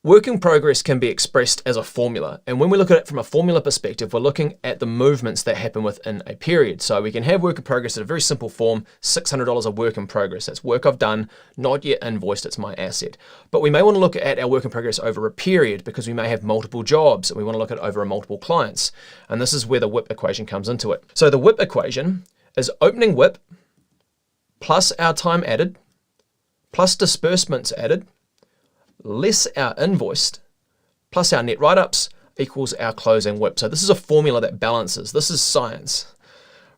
Work in progress can be expressed as a formula, and when we look at it from a formula perspective, we're looking at the movements that happen within a period. So we can have work in progress in a very simple form, $600 of work in progress. That's work I've done, not yet invoiced, it's my asset. But we may want to look at our work in progress over a period because we may have multiple jobs and we want to look at it over multiple clients. And this is where the WIP equation comes into it. So the WIP equation is opening WIP plus our time added, plus disbursements added, less our invoiced, plus our net write-ups equals our closing WIP. So this is a formula that balances. This is science,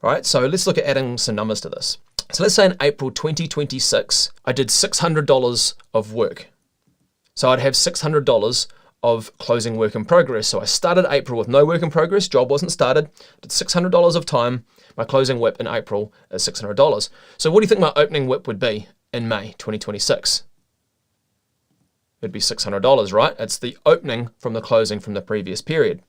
right? So let's look at adding some numbers to this. So let's say in April 2026, I did $600 of work. So I'd have $600 of closing work in progress. So I started April with no work in progress, job wasn't started, did $600 of time. My closing WIP in April is $600. So what do you think my opening WIP would be in May 2026? It'd be $600, right? It's the opening from the closing from the previous period.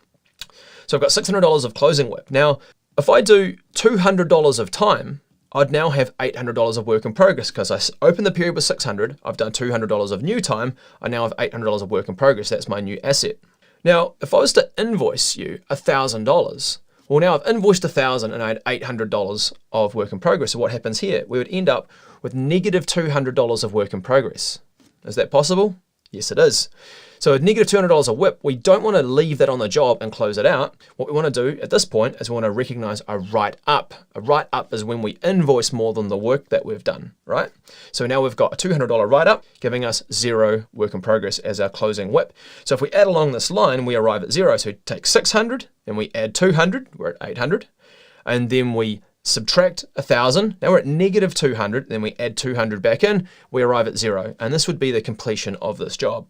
So I've got $600 of closing WIP. Now, if I do $200 of time, I'd now have $800 of work in progress because I opened the period with $600, I've done $200 of new time, I now have $800 of work in progress. That's my new asset. Now, if I was to invoice you $1,000, well, now I've invoiced $1,000 and I had $800 of work in progress. So what happens here? We would end up with negative $200 of work in progress. Is that possible? Yes, it is. So at negative $200 a WIP, we don't want to leave that on the job and close it out. What we want to do at this point is we want to recognize a write-up. A write-up is when we invoice more than the work that we've done, right? So now we've got a $200 write-up giving us 0 work in progress as our closing WIP. So if we add along this line, we arrive at 0. So we take 600 and we add 200, we're at 800. And then we subtract 1,000, now we're at negative 200, then we add 200 back in, we arrive at 0. And this would be the completion of this job.